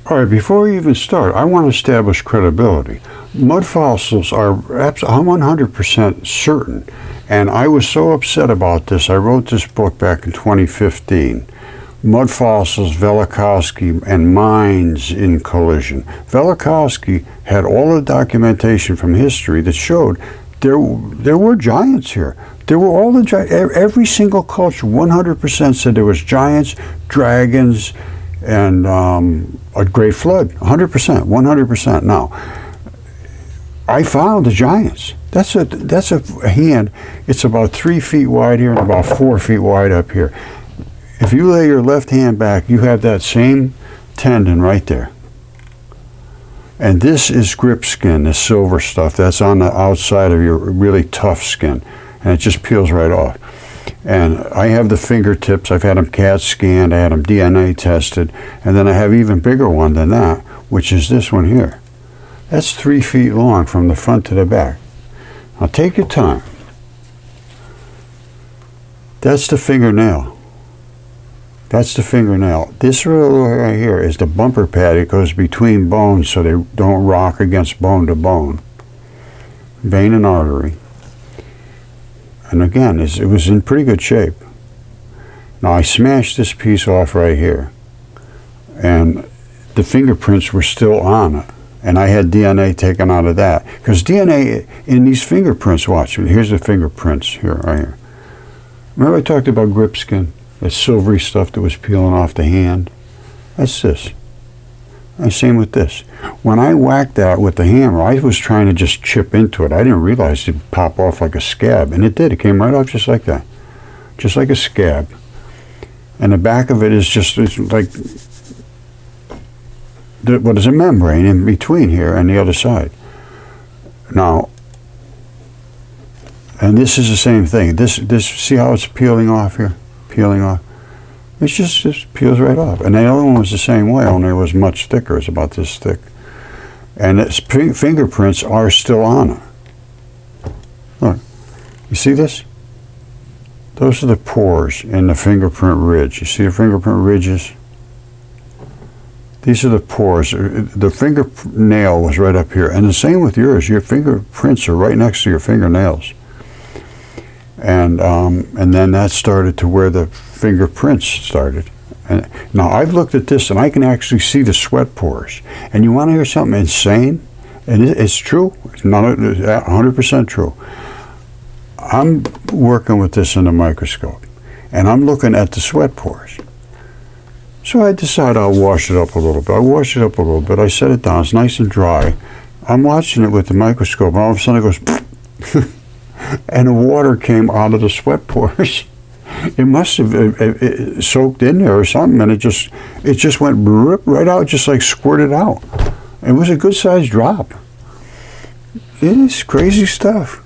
All right, before we even start, I want to establish credibility. Mud fossils are I'm 100% certain, and I was so upset about this. I wrote this book back in 2015. Mud fossils, Velikovsky, and mines in collision. Velikovsky had all the documentation from history that showed there were giants here. There were all the giants. Every single culture, 100% said there was giants, dragons, and a great flood. 100%, 100%. Now, I found the giants. That's a hand. It's about 3 feet wide here and about 4 feet wide up here. If you lay your left hand back, you have that same tendon right there. And this is grip skin, this silver stuff that's on the outside of your really tough skin. And it just peels right off. And I have the fingertips. I've had them CAT scanned. I had them DNA tested. And then I have an even bigger one than that, which is this one here. That's 3 feet long from the front to the back. Now take your time. That's the fingernail. That's the fingernail. This right here is the bumper pad. It goes between bones so they don't rock against bone to bone. Vein and artery. And again, it was in pretty good shape. Now I smashed this piece off right here. And the fingerprints were still on it. And I had DNA taken out of that. Because DNA in these fingerprints, watch, here's the fingerprints here, right here. Remember I talked about grip skin? That silvery stuff that was peeling off the hand. That's this. And same with this. When I whacked that with the hammer, I was trying to just chip into it. I didn't realize it'd pop off like a scab. And it did. It came right off just like that. Just like a scab. And the back of it is just, it's like, what is a membrane in between here and the other side. Now, and this is the same thing. This see how it's peeling off here? Peeling off. It just peels right off. And the other one was the same way, only it was much thicker. It's about this thick. And its fingerprints are still on it. Look, you see this? Those are the pores in the fingerprint ridge. You see the fingerprint ridges? These are the pores. The fingernail was right up here. And the same with yours. Your fingerprints are right next to your fingernails. And then that started to where the fingerprints started. And now I've looked at this and I can actually see the sweat pores. And you want to hear something insane? And it's true. It's not 100% true. I'm working with this in a microscope, and I'm looking at the sweat pores. So I decided I'll wash it up a little bit. I wash it up a little bit. I set it down. It's nice and dry. I'm watching it with the microscope, and all of a sudden it goes. And the water came out of the sweat pores. It must have soaked in there or something, and it just went right out, just like squirted out. It was a good sized drop. It is crazy stuff.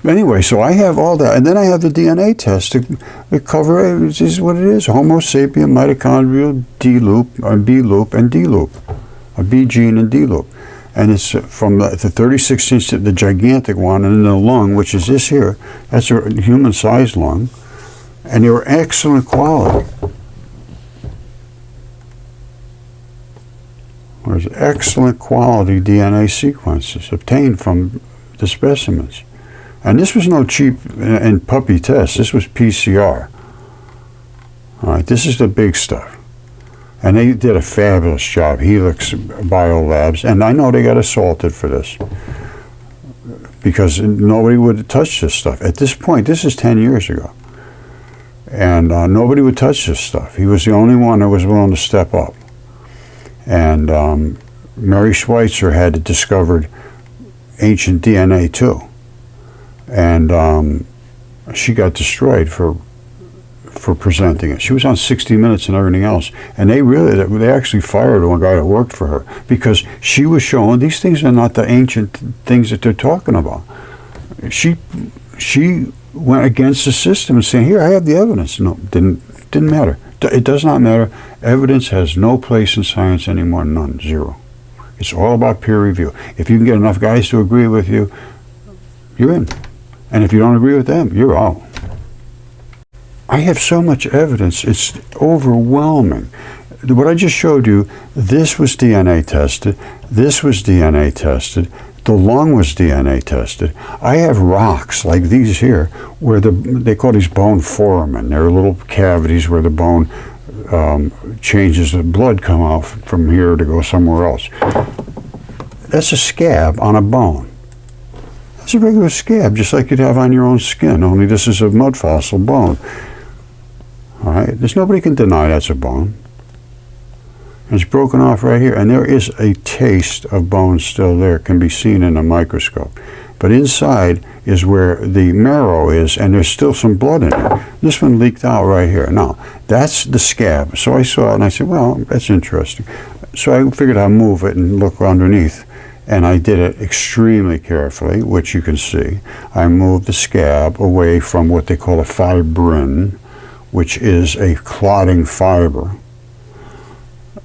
Anyway, so I have all that, and then I have the DNA test to cover it. This is what it is: Homo sapien, mitochondrial D loop, B loop, and D loop, a B gene and D loop. And it's from the 36 inch, the gigantic one, and then the lung, which is this here. That's a human-sized lung. And they were excellent quality. There's excellent quality DNA sequences obtained from the specimens. And this was no cheap and puppy test. This was PCR. All right, this is the big stuff. And they did a fabulous job, Helix Biolabs, and I know they got assaulted for this because nobody would touch this stuff. At this point, this is 10 years ago, and nobody would touch this stuff. He was the only one that was willing to step up. And Mary Schweitzer had discovered ancient DNA too, and she got destroyed for presenting it. She was on 60 Minutes and everything else, and they actually fired one guy that worked for her because she was showing these things are not the ancient things that they're talking about. She went against the system and saying, "Here, I have the evidence." No, didn't matter. It does not matter. Evidence has no place in science anymore. None. Zero. It's all about peer review. If you can get enough guys to agree with you, you're in. And if you don't agree with them, you're out. I have so much evidence, it's overwhelming. what I just showed you, this was DNA tested, this was DNA tested, the lung was DNA tested. I have rocks like these here where they call these bone foramen. They're little cavities where the bone changes, the blood come out from here to go somewhere else. That's a scab on a bone. It's a regular scab, just like you'd have on your own skin, only this is a mud fossil bone. All right, there's nobody can deny that's a bone. And it's broken off right here, and there is a taste of bone still there. It can be seen in a microscope. But inside is where the marrow is, and there's still some blood in it. This one leaked out right here. Now, that's the scab. So I saw it, and I said, well, that's interesting. So I figured I'd move it and look underneath. And I did it extremely carefully, which you can see. I moved the scab away from what they call a fibrin, which is a clotting fiber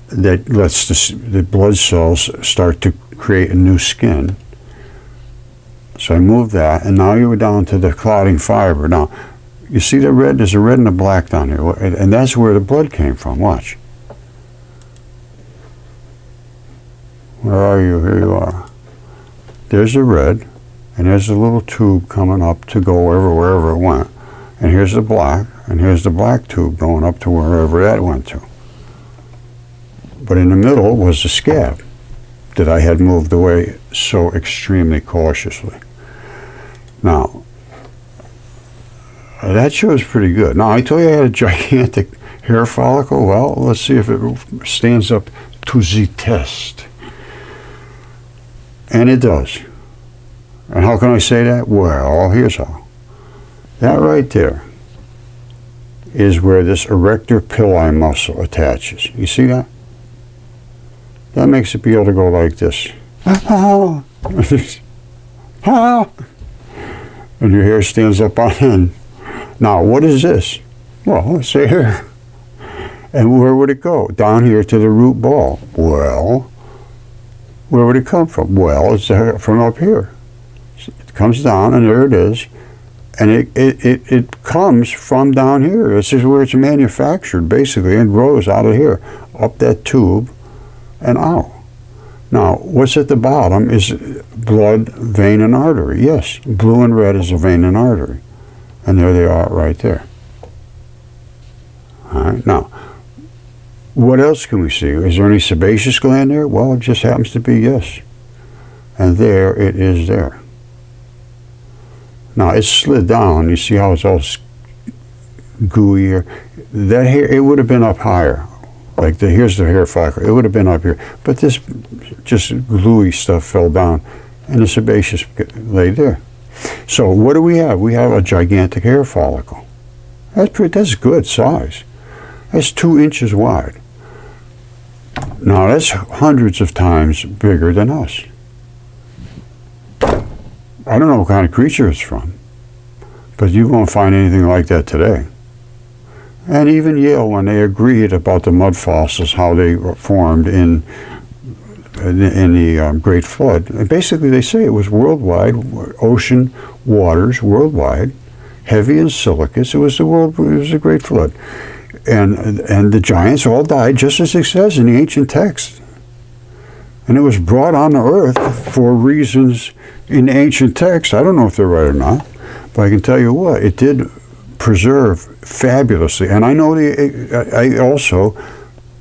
that lets the blood cells start to create a new skin. So I moved that, and now you're down to the clotting fiber. Now, you see the red? There's a red and a black down here, and that's where the blood came from. Watch. Where are you? Here you are. There's the red, and there's a little tube coming up to go wherever it went. And here's the black, and here's the black tube going up to wherever that went to. But in the middle was the scab that I had moved away so extremely cautiously. Now, that shows pretty good. Now, I told you I had a gigantic hair follicle. Well, let's see if it stands up to the test. And it does. And how can I say that? Well, here's how. That right there is where this erector pili muscle attaches. You see that? That makes it be able to go like this. And your hair stands up on end. Now, what is this? Well, let's say here. And where would it go? Down here to the root ball. Well, where would it come from? Well, it's from up here. It comes down, and there it is. And it comes from down here. This is where it's manufactured, basically, and grows out of here, up that tube, and out. Now, what's at the bottom is blood, vein, and artery. Yes, blue and red is a vein and artery. And there they are right there. All right, now, what else can we see? Is there any sebaceous gland there? Well, it just happens to be yes. And there it is there. Now, it's slid down. You see how it's all gooey here? That hair, it would have been up higher. Like here's the hair follicle. It would have been up here. But this just gluey stuff fell down, and the sebaceous laid there. So what do we have? We have a gigantic hair follicle. That's good size. That's 2 inches wide. Now, that's hundreds of times bigger than us. I don't know what kind of creature it's from, but you won't find anything like that today. And even Yale, when they agreed about the mud fossils, how they were formed in the Great Flood, basically they say it was worldwide, ocean waters worldwide, heavy in silicates. It was a Great Flood. And the giants all died, just as it says in the ancient text. And it was brought on the earth for reasons in the ancient text. I don't know if they're right or not, but I can tell you what, it did preserve fabulously. And I know I also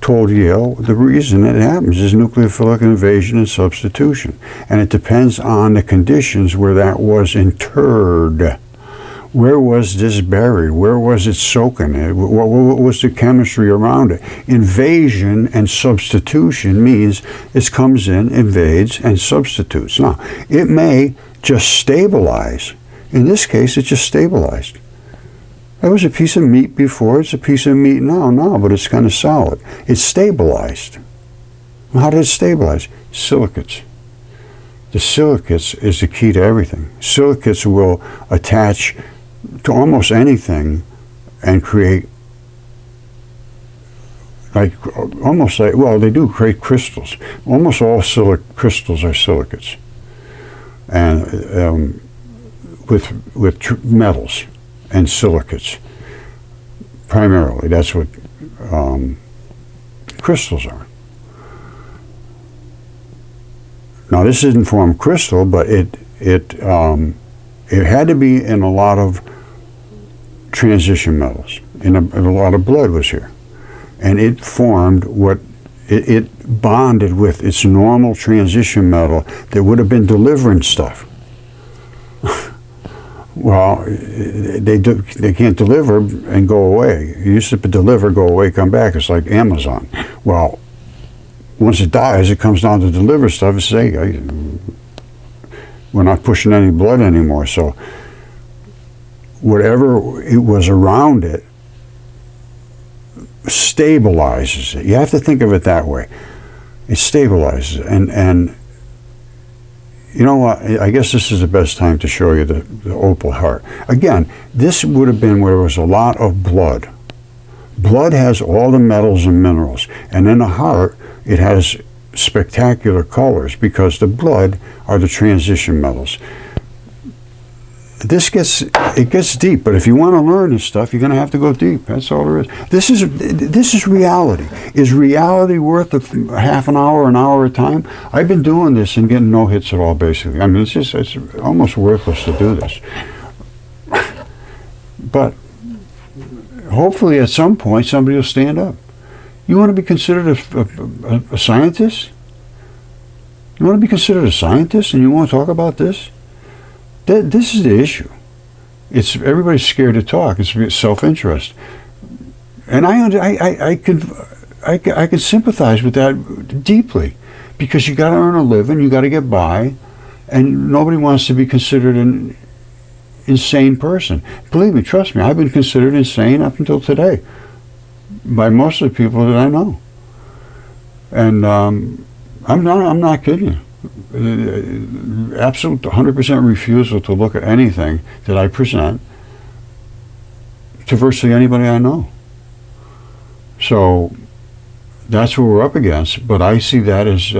told Yale the reason it happens is nucleophilic invasion and substitution. And it depends on the conditions where that was interred. Where was this buried? Where was it soaking? What was the chemistry around it? Invasion and substitution means it comes in, invades, and substitutes. Now, it may just stabilize. In this case, it just stabilized. That was a piece of meat before, it's a piece of meat now, but it's kind of solid. It's stabilized. How did it stabilize? Silicates. The silicates is the key to everything. Silicates will attach to almost anything and create they do create crystals. Almost all crystals are silicates. And with metals and silicates primarily. That's what crystals are. Now, this didn't form crystal, but it had to be in a lot of transition metals. And a lot of blood was here. And it formed what it bonded with its normal transition metal that would have been delivering stuff. Well, they can't deliver and go away. You used to deliver, go away, come back. It's like Amazon. Well, once it dies, it comes down to deliver stuff and say, hey, we're not pushing any blood anymore. So whatever it was around it stabilizes it. You have to think of it that way. It stabilizes it. And you know what? I guess this is the best time to show you the opal heart. Again, this would have been where there was a lot of blood. Blood has all the metals and minerals. And in the heart, it has spectacular colors because the blood are the transition metals. It gets deep, but if you want to learn this stuff, you're going to have to go deep. That's all there is. This is reality. Is reality worth a half an hour at a time? I've been doing this and getting no hits at all, basically. I mean, it's almost worthless to do this. But hopefully at some point somebody will stand up. You want to be considered a scientist? You want to be considered a scientist and you want to talk about this? This is the issue. It's everybody's scared to talk. It's self-interest, and I can sympathize with that deeply, because you got to earn a living, you got to get by, and nobody wants to be considered an insane person. Believe me, trust me, I've been considered insane up until today by most of the people that I know, and I'm not kidding you. Absolute 100% refusal to look at anything that I present to virtually anybody I know. So that's what we're up against, but I see that as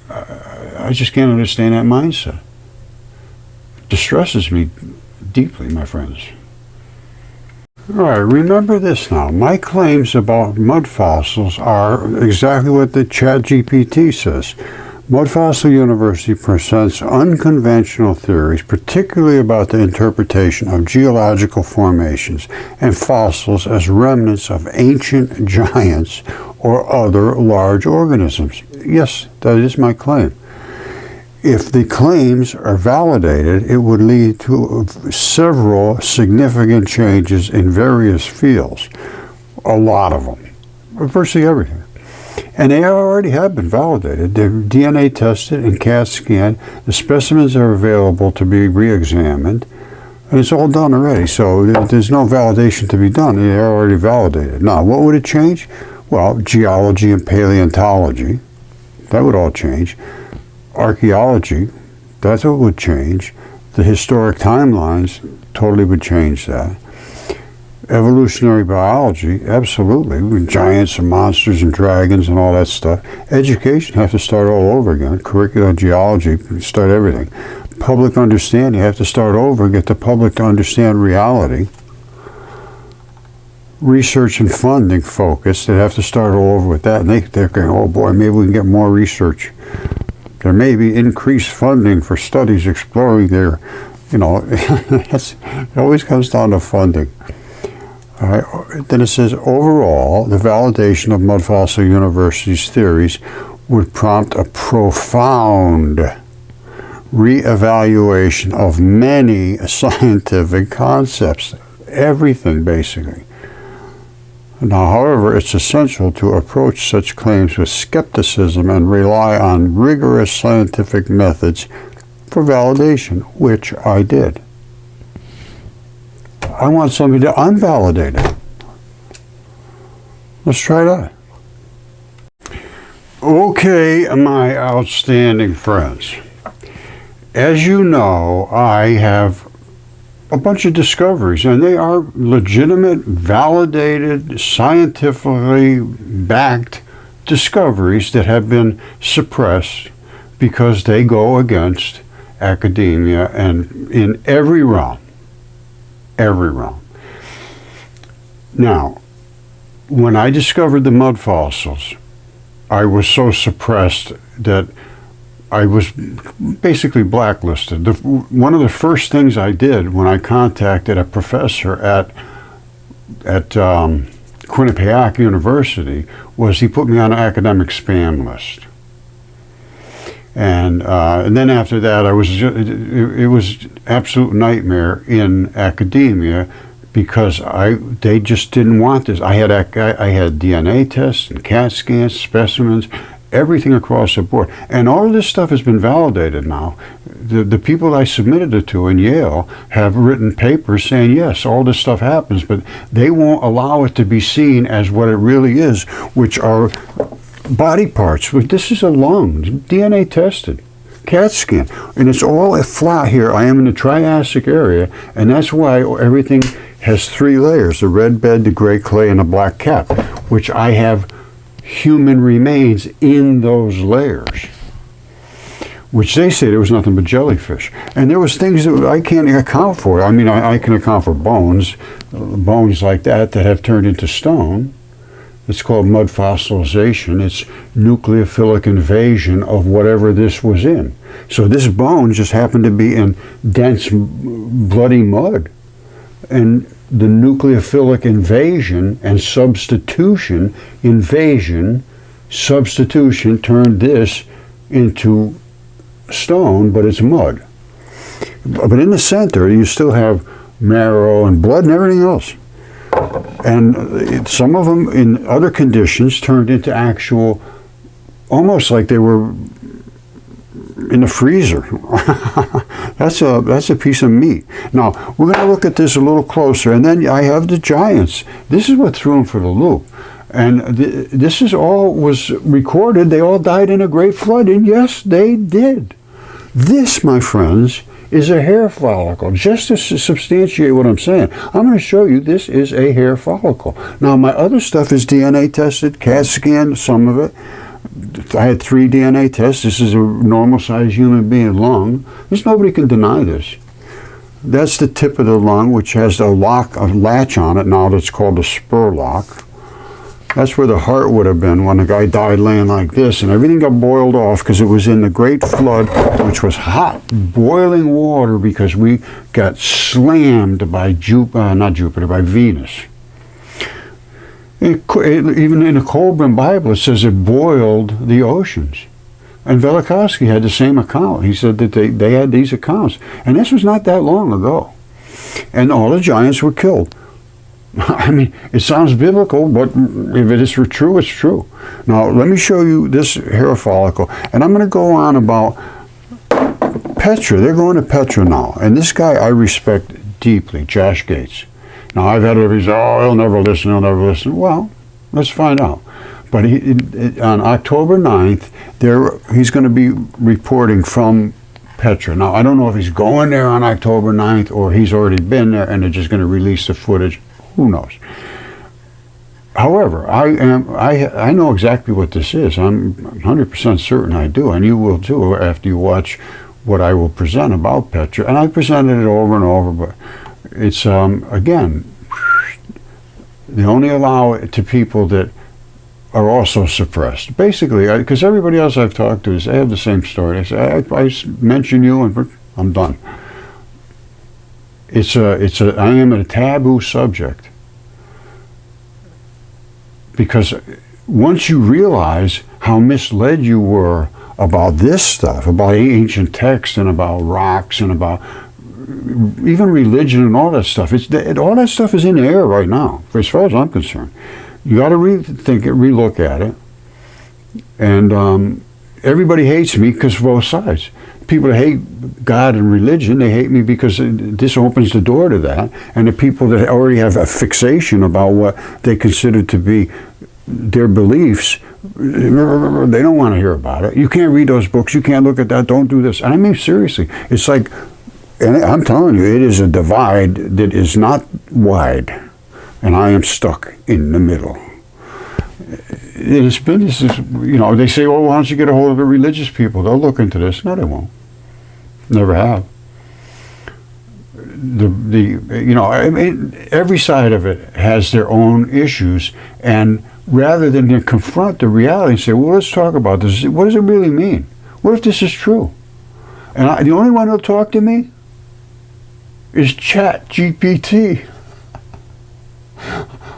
I just can't understand that mindset. It distresses me deeply, my friends. All right, remember this now. My claims about mud fossils are exactly what the ChatGPT says. Mudfossil University presents unconventional theories, particularly about the interpretation of geological formations and fossils as remnants of ancient giants or other large organisms. Yes, that is my claim. If the claims are validated, it would lead to several significant changes in various fields. A lot of them. Virtually everything. And they already have been validated. They're DNA tested and CAT scanned. The specimens are available to be re-examined. And it's all done already. So there's no validation to be done. They're already validated. Now, what would it change? Well, geology and paleontology. That would all change. Archaeology, that's what would change. The historic timelines totally would change that. Evolutionary biology, absolutely. With giants and monsters and dragons and all that stuff. Education, have to start all over again. Curriculum, geology, start everything. Public understanding, have to start over and get the public to understand reality. Research and funding focus, they have to start all over with that. And they're going, oh boy, maybe we can get more research. There may be increased funding for studies exploring their, it always comes down to funding. All right. Then it says, overall, the validation of Mudfossil University's theories would prompt a profound reevaluation of many scientific concepts, everything basically. Now, however, it's essential to approach such claims with skepticism and rely on rigorous scientific methods for validation, which I did. I want somebody to unvalidate it. Let's try that. Okay, my outstanding friends. As you know, I have a bunch of discoveries, and they are legitimate, validated, scientifically backed discoveries that have been suppressed because they go against academia and in every realm. Every realm. Now, when I discovered the mud fossils, I was so suppressed that I was basically blacklisted. One of the first things I did when I contacted a professor at Quinnipiac University was he put me on an academic spam list. And then after that, it was absolute nightmare in academia because they just didn't want this. I had DNA tests and CAT scans, specimens, everything across the board. And all of this stuff has been validated now. The people I submitted it to in Yale have written papers saying, yes, all this stuff happens, but they won't allow it to be seen as what it really is, which are body parts. This is a lung, DNA tested, CAT scan, and it's all flat here. I am in the Triassic area, and that's why everything has 3 layers, the red bed, the gray clay, and the black cap, which I have human remains in those layers, which they say there was nothing but jellyfish. And there was things that I can't account for. I mean, I can account for bones like that have turned into stone. It's called mud fossilization. It's nucleophilic invasion of whatever this was in. So this bone just happened to be in dense, bloody mud. And the nucleophilic invasion and substitution turned this into stone, but it's mud. But in the center, you still have marrow and blood and everything else. And some of them, in other conditions, turned into actual, almost like they were in the freezer. That's a piece of meat. Now, we're going to look at this a little closer, and then I have the giants. This is what threw them for the loop. And this is all was recorded. They all died in a great flood, and yes, they did. This, my friends, is a hair follicle. Just to substantiate what I'm saying, I'm going to show you this is a hair follicle. Now, my other stuff is DNA tested, CAT scan, some of it. I had 3 DNA tests. This is a normal-sized human being lung. Nobody can deny this. That's the tip of the lung, which has a latch on it now that's called a spur lock. That's where the heart would have been when the guy died laying like this, and everything got boiled off because it was in the Great Flood, which was hot, boiling water because we got slammed by by Venus. Even in the Colburn Bible, it says it boiled the oceans. And Velikovsky had the same account. He said that they had these accounts. And this was not that long ago. And all the giants were killed. I mean, it sounds biblical, but if it is true, it's true. Now, let me show you this hair follicle. And I'm going to go on about Petra. They're going to Petra now. And this guy I respect deeply, Josh Gates. Now, I've had everybody say, oh, he'll never listen. Well, let's find out. But on October 9th, he's going to be reporting from Petra. Now, I don't know if he's going there on October 9th or he's already been there and they're just going to release the footage. Who knows? However, I know exactly what this is. I'm 100% certain I do, and you will too after you watch what I will present about Petra. And I presented it over and over, but it's, again, they only allow it to people that are also suppressed. Basically, because everybody else I've talked to, they have the same story. They say, I mention you and I'm done. I am a taboo subject. Because once you realize how misled you were about this stuff, about ancient texts and about rocks and about even religion and all that stuff, all that stuff is in the air right now, as far as I'm concerned. You got to rethink it, relook at it. And everybody hates me because of both sides. People that hate God and religion, they hate me because this opens the door to that. And the people that already have a fixation about what they consider to be their beliefs, they don't want to hear about it. You can't read those books. You can't look at that. Don't do this. And I mean, seriously, it's like, and I'm telling you, it is a divide that is not wide. And I am stuck in the middle. It's been, they say, oh, why don't you get a hold of the religious people? They'll look into this. No, they won't. Never have. you know, I mean, every side of it has their own issues, and rather than to confront the reality and say, well, let's talk about this. What does it really mean? What if this is true? And the only one who'll talk to me is ChatGPT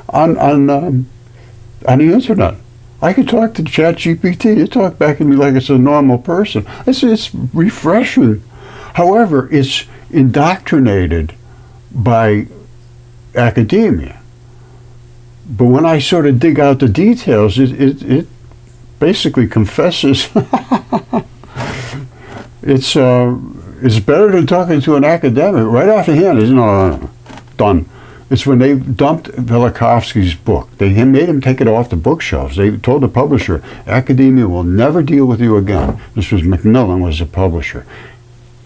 on the internet. I can talk to ChatGPT. It talks back to me like it's a normal person. It's refreshing. However, it's indoctrinated by academia. But when I sort of dig out the details, it basically confesses. It's better than talking to an academic. Right off the hand, it's no, done. It's when they dumped Velikovsky's book. They made him take it off the bookshelves. They told the publisher, academia will never deal with you again. This was Macmillan was the publisher.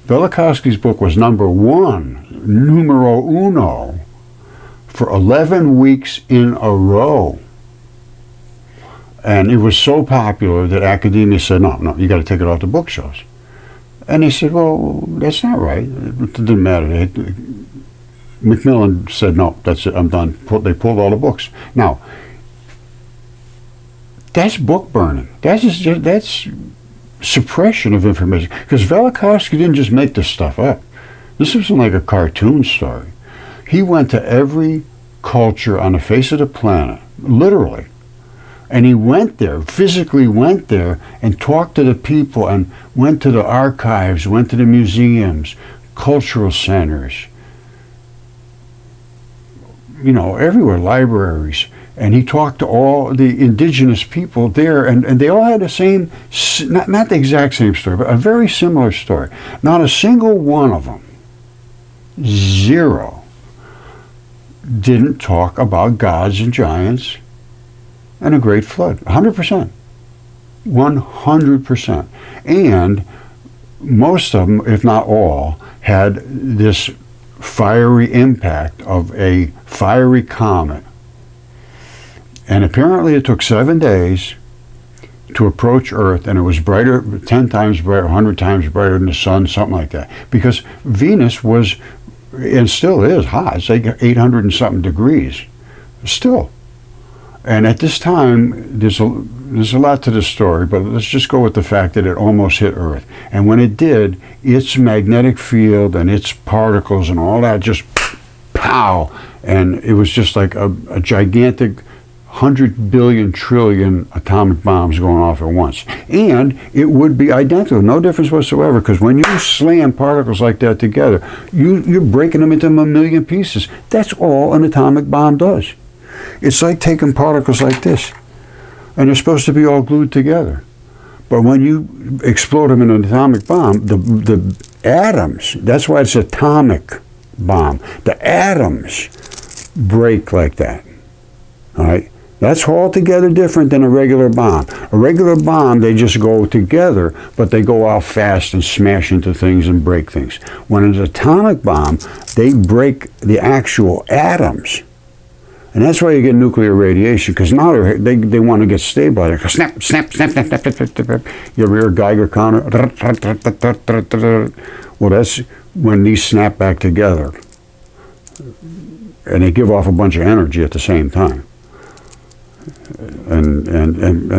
Velikovsky's book was #1, numero uno, for 11 weeks in a row. And it was so popular that academia said, no, you got to take it off the bookshelves. And they said, well, that's not right. It didn't matter. Macmillan said, no, that's it, I'm done. They pulled all the books. Now, that's book burning. That's suppression of information. Because Velikovsky didn't just make this stuff up. This wasn't like a cartoon story. He went to every culture on the face of the planet, literally. And he went there, physically went there, and talked to the people, and went to the archives, went to the museums, cultural centers, you know, everywhere, libraries. And he talked to all the indigenous people there, and they all had the same, not the exact same story, but a very similar story. Not a single one of them, zero, didn't talk about gods and giants and a great flood. 100%. 100%. And most of them, if not all, had this fiery impact of a fiery comet. And apparently it took 7 days to approach Earth, and it was brighter, 10 times brighter, 100 times brighter than the sun, something like that. Because Venus was, and still is, hot. It's like 800 and something degrees. Still. And at this time, there's a lot to the story, but let's just go with the fact that it almost hit Earth. And when it did, its magnetic field and its particles and all that just pow, and it was just like a gigantic 100 billion trillion atomic bombs going off at once. And it would be identical, no difference whatsoever, because when you slam particles like that together, you're breaking them into a million pieces. That's all an atomic bomb does. It's like taking particles like this, and they're supposed to be all glued together. But when you explode them in an atomic bomb, the atoms, that's why it's atomic bomb, the atoms break like that. All right? That's altogether different than a regular bomb. A regular bomb, they just go together, but they go out fast and smash into things and break things. When it's an atomic bomb, they break the actual atoms. And that's why you get nuclear radiation, because now they want to get stabilized. Snap, snap, snap, snap, snap, snap, snap. You ever hear a Geiger counter? Well, that's when these snap back together. And they give off a bunch of energy at the same time. And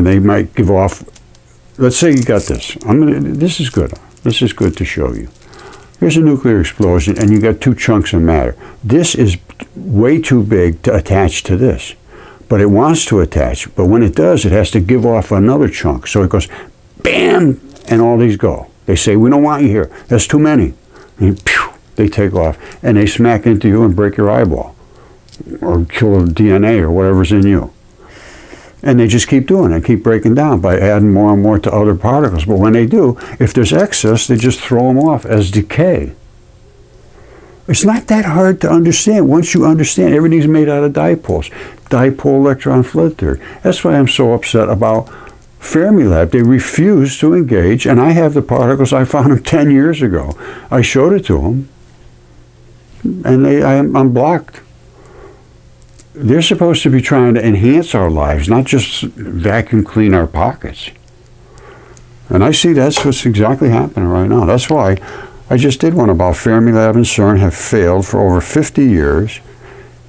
they might give off, let's say you got this. This is good. This is good to show you. Here's a nuclear explosion, and you got two chunks of matter. This is way too big to attach to this, but it wants to attach. But when it does, it has to give off another chunk. So it goes, bam, and all these go. They say, we don't want you here. That's too many. And pew, they take off, and they smack into you and break your eyeball, or kill the DNA or whatever's in you. And they just keep doing it, keep breaking down by adding more and more to other particles. But when they do, if there's excess, they just throw them off as decay. It's not that hard to understand. Once you understand, everything's made out of dipoles. Dipole electron flood theory. That's why I'm so upset about Fermilab. They refuse to engage, and I have the particles. I found them 10 years ago. I showed it to them, and I'm blocked. They're supposed to be trying to enhance our lives, not just vacuum clean our pockets. And I see that's what's exactly happening right now. That's why I just did one about Fermilab and CERN have failed for over 50 years,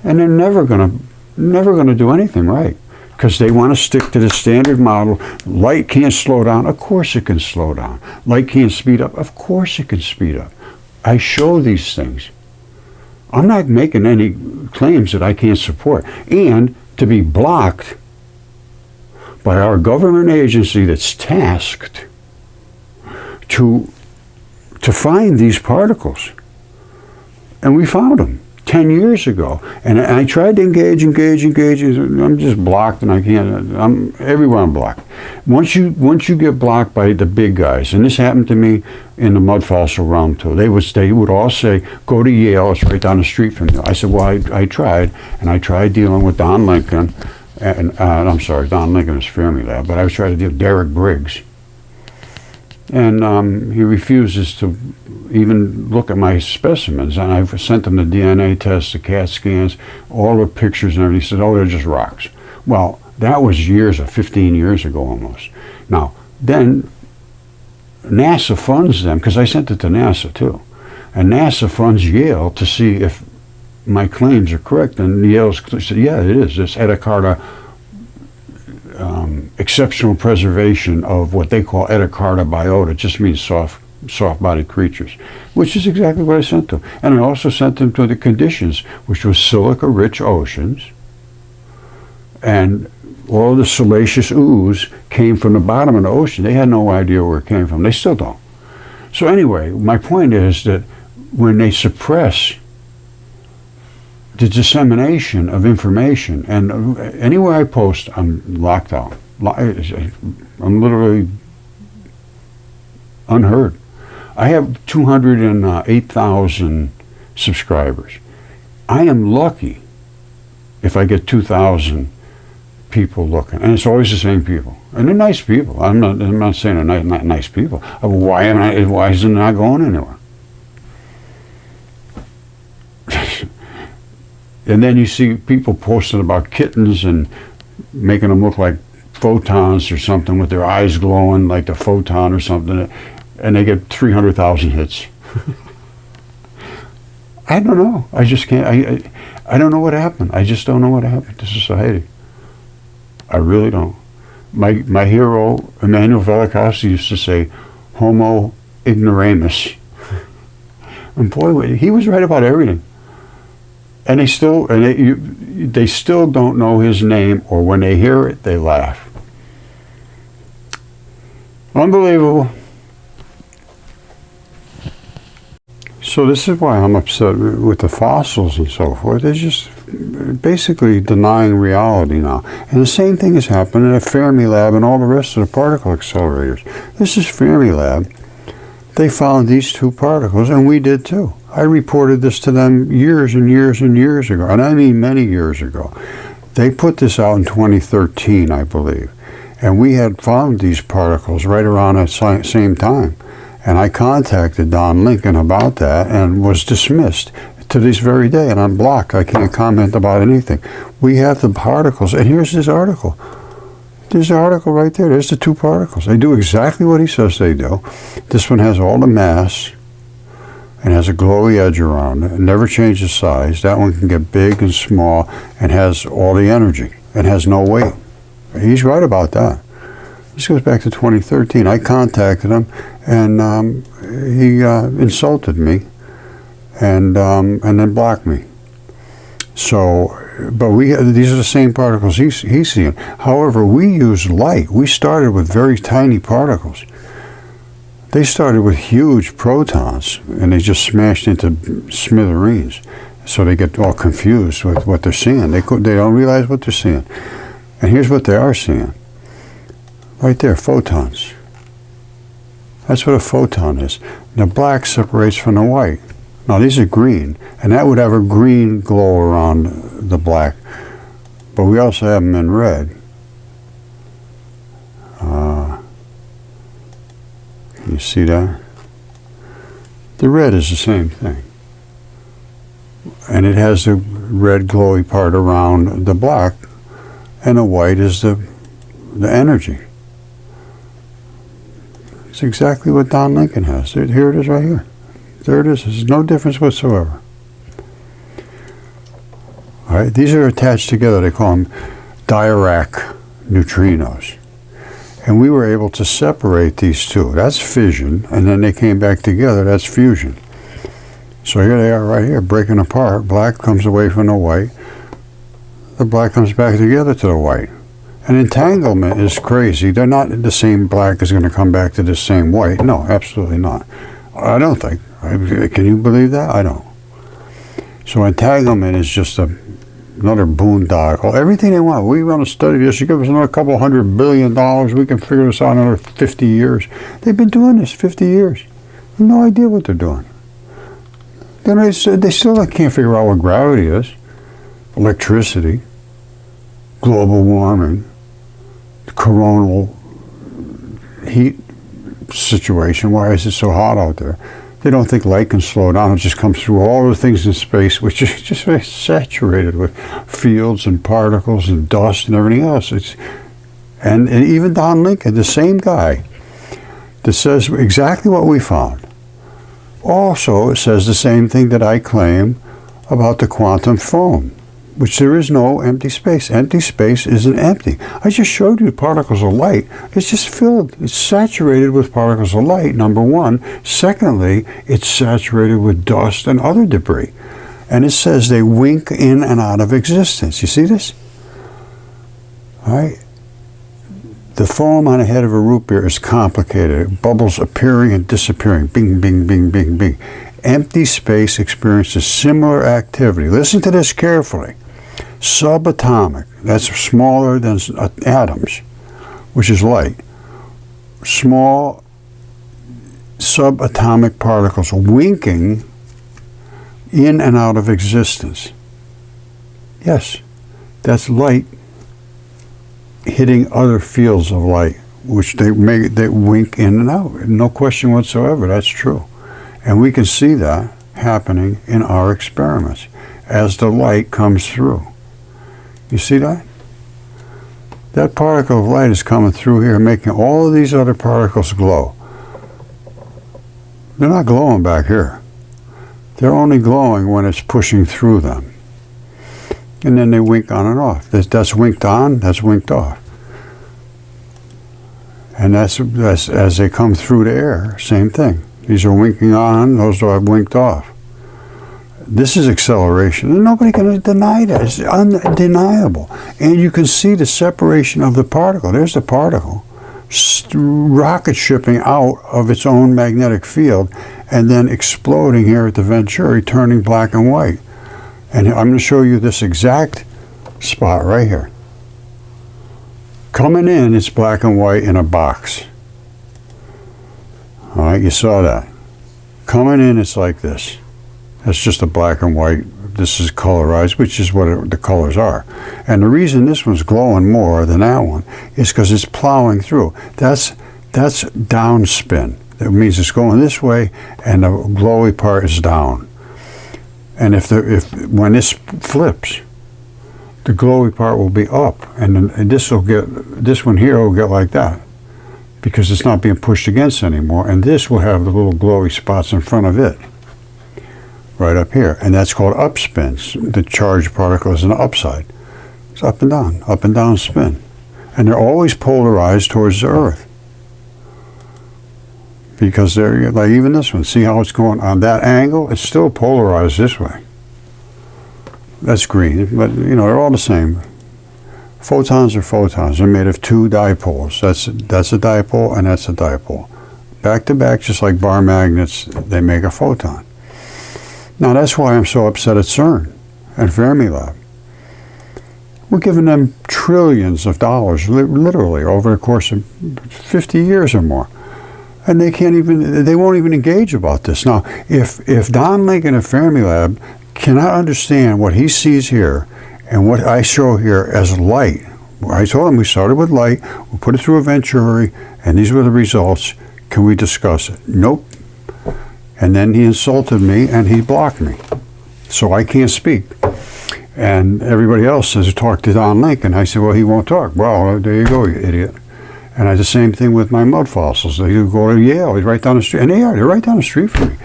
and they're never gonna do anything right, because they want to stick to the standard model. Light can't slow down. Of course it can slow down. Light can't speed up. Of course it can speed up. I show these things. I'm not making any claims that I can't support. And to be blocked by our government agency that's tasked to find these particles. And we found them 10 years ago. And I tried to engage. I'm just blocked, and I can't. Everywhere I'm blocked. Once you get blocked by the big guys, and this happened to me in the Mudfossil realm too. They would all say, go to Yale, it's right down the street from you. I said, well, I tried, and I tried dealing with Don Lincoln, and I'm sorry, Don Lincoln is Fermilab, but I was trying to deal with Derek Briggs. And he refuses to even look at my specimens. And I've sent him the DNA tests, the CAT scans, all the pictures and everything. He said, oh, they're just rocks. Well, that was 15 years ago almost. Now, then NASA funds them, because I sent it to NASA too. And NASA funds Yale to see if my claims are correct. And Yale said, yeah, it is. It's Edicarta. Exceptional preservation of what they call Edicarta biota. It just means soft-bodied creatures, which is exactly what I sent them. And I also sent them to the conditions, which was silica-rich oceans, and all the salacious ooze came from the bottom of the ocean. They had no idea where it came from. They still don't. So anyway, my point is that when they suppress the dissemination of information, and anywhere I post, I'm locked out. I'm literally unheard. I have 208,000 subscribers. I am lucky if I get 2,000 people looking, and it's always the same people, and they're nice people. I'm not saying they're not nice people. Why is it not going anywhere? And then you see people posting about kittens and making them look like photons or something, with their eyes glowing like the photon or something, and they get 300,000 hits. I don't know. I just can't. I don't know what happened. I just don't know what happened to society. I really don't. My hero, Immanuel Velikovsky, used to say, Homo ignoramus. And boy, he was right about everything. And they still don't know his name, or when they hear it, they laugh. Unbelievable. So this is why I'm upset with the fossils and so forth. They're just basically denying reality now. And the same thing is happening at Fermilab and all the rest of the particle accelerators. This is Fermilab. They found these two particles, and we did too. I reported this to them years and years and years ago, and I mean many years ago. They put this out in 2013, I believe, and we had found these particles right around that same time. And I contacted Don Lincoln about that and was dismissed to this very day, and I'm blocked. I can't comment about anything. We have the particles, and here's this article. There's the article right there. There's the two particles. They do exactly what he says they do. This one has all the mass and has a glowy edge around it. It never changes size. That one can get big and small and has all the energy and has no weight. He's right about that. This goes back to 2013. I contacted him, and he insulted me and then blocked me. So, but these are the same particles he's seeing. However, we use light. We started with very tiny particles. They started with huge protons, and they just smashed into smithereens. So they get all confused with what they're seeing. They don't realize what they're seeing. And here's what they are seeing. Right there, photons. That's what a photon is. The black separates from the white. Now these are green, and that would have a green glow around the black. But we also have them in red. Can you see that? The red is the same thing. And it has the red glowy part around the black, and the white is the energy. It's exactly what Don Lincoln has. Here it is right here. There it is. There's no difference whatsoever. All right, these are attached together. They call them Dirac neutrinos. And we were able to separate these two. That's fission, and then they came back together. That's fusion. So here they are right here, breaking apart. Black comes away from the white. The black comes back together to the white. And entanglement is crazy. They're not the same black is going to come back to the same white. No, absolutely not. I don't think. Can you believe that? I don't. So entanglement is just another boondoggle. Everything they want. We want to study this. You give us another couple $100 billion, we can figure this out in another 50 years. They've been doing this 50 years. No idea what they're doing. Then they still can't figure out what gravity is, electricity, global warming, coronal heat situation. Why is it so hot out there? They don't think light can slow down. It just comes through all the things in space, which is just very saturated with fields and particles and dust and everything else. And even Don Lincoln, the same guy that says exactly what we found, also says the same thing that I claim about the quantum foam, which there is no empty space. Empty space isn't empty. I just showed you particles of light. It's just filled. It's saturated with particles of light, number one. Secondly, it's saturated with dust and other debris. And it says they wink in and out of existence. You see this? All right. The foam on the head of a root beer is complicated. Bubbles appearing and disappearing. Bing, bing, bing, bing, bing. Empty space experiences similar activity. Listen to this carefully. Subatomic, that's smaller than atoms, which is light. Small subatomic particles winking in and out of existence. Yes, that's light hitting other fields of light, which they wink in and out. No question whatsoever, that's true. And we can see that happening in our experiments as the light comes through. You see that? That particle of light is coming through here, making all of these other particles glow. They're not glowing back here. They're only glowing when it's pushing through them. And then they wink on and off. That's winked on, that's winked off. And that's as they come through the air, same thing. These are winking on, those are winked off. This is acceleration, and nobody can deny that. It's undeniable. And you can see the separation of the particle. There's the particle, rocket shipping out of its own magnetic field, and then exploding here at the Venturi, turning black and white. And I'm going to show you this exact spot right here. Coming in, it's black and white in a box. All right, you saw that. Coming in, it's like this. That's just a black and white. This is colorized, which is what the colors are. And the reason this one's glowing more than that one is because it's plowing through. That's downspin. That means it's going this way, and the glowy part is down. And when this flips, the glowy part will be up, and this one here will get like that, because it's not being pushed against anymore, and this will have the little glowy spots in front of it, right up here, and that's called upspin. The charged particle is an upside. It's up and down spin, and they're always polarized towards the Earth, because they're like even this one. See how it's going on that angle? It's still polarized this way. That's green, but you know they're all the same. Photons are photons. They're made of two dipoles. That's a dipole and that's a dipole. Back to back, just like bar magnets, they make a photon. Now that's why I'm so upset at CERN and Fermilab. We're giving them trillions of dollars, literally, over the course of 50 years or more. And they won't even engage about this. Now, if Don Lincoln at Fermilab cannot understand what he sees here and what I show here as light, I told him we started with light, we put it through a Venturi, and these were the results. Can we discuss it? Nope. And then he insulted me and he blocked me. So I can't speak. And everybody else says, talk to Don Lincoln. I said, well, he won't talk. Well, there you go, you idiot. And I did the same thing with my Mudfossils. They go to Yale, he's right down the street. And they're right down the street from me.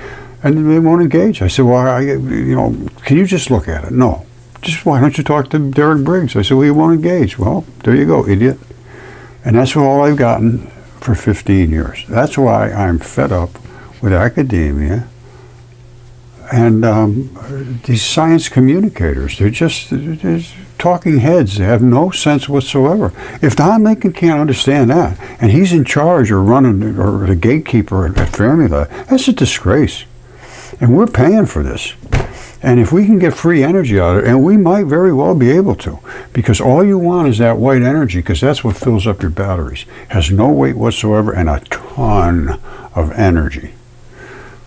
And they won't engage. I said, well, can you just look at it? No. Just why don't you talk to Derek Briggs? I said, well, you won't engage. Well, there you go, idiot. And that's all I've gotten for 15 years. That's why I'm fed up with academia and these science communicators. They're just talking heads. They have no sense whatsoever. If Don Lincoln can't understand that, and he's in charge or running or the gatekeeper at Formula, that's a disgrace. And we're paying for this. And if we can get free energy out of it, and we might very well be able to, because all you want is that white energy, because that's what fills up your batteries. It has no weight whatsoever and a ton of energy.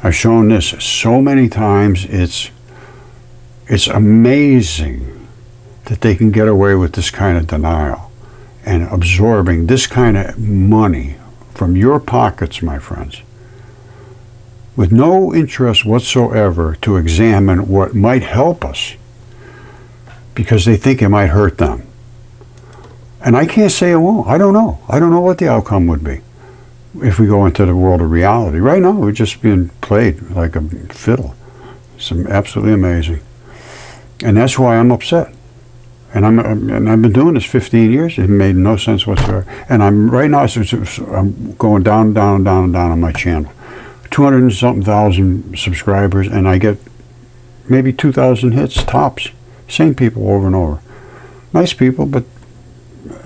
I've shown this so many times. It's amazing that they can get away with this kind of denial and absorbing this kind of money from your pockets, my friends, with no interest whatsoever to examine what might help us, because they think it might hurt them. And I can't say it won't. I don't know. I don't know what the outcome would be if we go into the world of reality. Right now, we're just being played like a fiddle. It's absolutely amazing. And that's why I'm upset. And I've been doing this 15 years. It made no sense whatsoever. And I'm going down on my channel. 200 and something thousand subscribers, and I get maybe 2,000 hits tops. Same people over and over. Nice people, but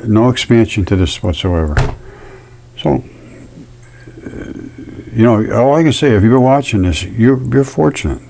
no expansion to this whatsoever. So, all I can say, if you've been watching this, you're fortunate.